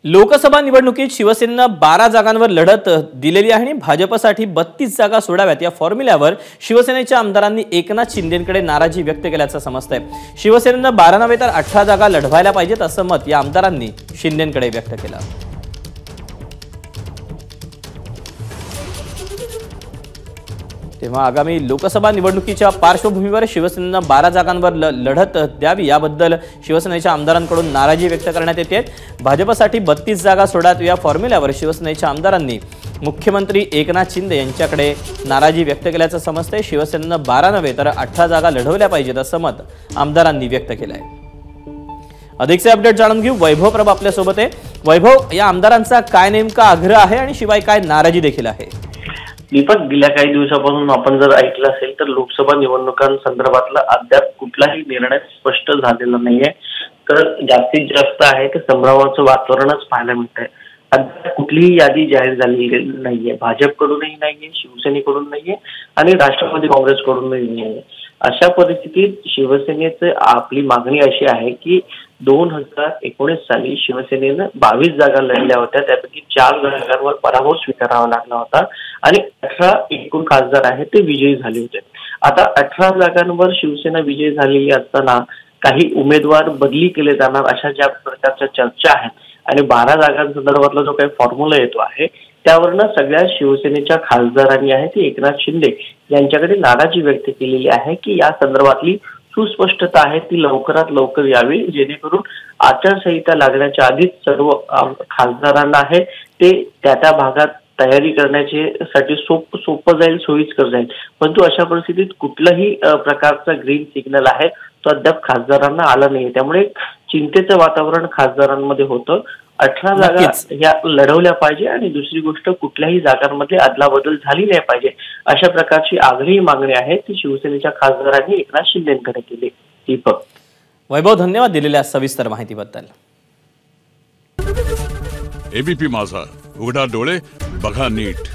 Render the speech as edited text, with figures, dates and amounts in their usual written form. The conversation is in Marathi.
लोकसभा निवडणुकीत शिवसेनेनं 12 जागांवर लढत दिलेली आहे आणि भाजपसाठी 32 जागा सोडाव्यात या फॉर्म्युल्यावर शिवसेनेच्या आमदारांनी एकनाथ शिंदेंकडे नाराजी व्यक्त केल्याचं समजतंय। शिवसेनेनं 12 नव्हे तर 18 जागा लढवायला पाहिजेत असं मत या आमदारांनी शिंदेंकडे व्यक्त केलं। तेव्हा आगामी लोकसभा निवडणुकीच्या पार्श्वभूमीवर शिवसेनेनं 12 जागांवर लढत द्यावी याबद्दल शिवसेनेच्या आमदारांकडून नाराजी व्यक्त करण्यात येते। भाजपसाठी 32 जागा सोडाव्यात या फॉर्म्युल्यावर शिवसेनेच्या आमदारांनी मुख्यमंत्री एकनाथ शिंदे यांच्याकडे नाराजी व्यक्त केल्याचं समजतंय। शिवसेनेनं 12 नव्हे तर 18 जागा लढवल्या पाहिजेत असं मत आमदारांनी व्यक्त केलंय। अधिकचे अपडेट जाणून घेऊ। वैभव प्रभ आपल्या सोबत आहे। वैभव, या आमदारांचा काय नेमका आग्रह आहे आणि शिवाय काय नाराजी देखील आहे? दीपक, गेल्या काही दिवसापासून आपण जर ऐकलं असेल तर लोकसभा निवडणुकांसंदर्भातला अद्याप कुठलाही निर्णय स्पष्ट झालेला नाहीये। तर जास्तीत जास्त आहे ते संभ्रमाचं वातावरणच पाहायला मिळतंय। अद्याप कुठलीही यादी जाहीर झालेली नाहीये, भाजपकडूनही नाहीये, शिवसेनेकडून नाहीये आणि राष्ट्रवादी काँग्रेसकडूनही नाहीये। अशा परिस्थितीत शिवसेनेचं आपली मागणी अशी आहे की 2019 साली शिवसेनेनं 22 जागा लढल्या होत्या, त्यापैकी 4 जागांवर पराभव स्वीकारावा लागला होता आणि 18 एकूण खासदार आहेत ते विजयी झाले होते। आता 18 जागांवर शिवसेना विजयी झालेली असताना काही उमेदवार बदली केले जाणार अशा ज्या प्रकारच्या चर्चा आहेत आणि 12 जागांसंदर्भातला जो काही फॉर्म्युला येतो आहे त्यावरनं सगळ्या शिवसेनेच्या खासदारांनी आहे ते एकनाथ शिंदे यांच्याकडे नाराजी व्यक्त केलेली आहे की या संदर्भातली सुस्पष्टता आहे ती लवकरात लवकर यावी, जेणेकरून आचारसंहिता लागण्याच्या आधीच सर्व खासदारांना आहे ते त्या भागात तयारी करण्यासाठी सोपं जाईल, सोयीस्कर जाईल। परंतु अशा परिस्थितीत कुठलाही प्रकारचा ग्रीन सिग्नल आहे तो अद्याप खासदारांना आला नाही। त्यामुळे चिंतेचं वातावरण खासदारांमध्ये होतं। 18 जागा या लढवल्या पाहिजे आणि दुसरी गोष्ट कुठल्याही जागांमध्ये अदलाबदल झाली नाही पाहिजे अशा प्रकारची आग्रही मागणी आहे ती शिवसेनेच्या खासदारांनी एकनाथ शिंदेंकडे केली। दीपक, वैभव, धन्यवाद दिलेल्या सविस्तर माहितीबद्दल। एबीपी माझा, उघडा डोळे बघा नीट।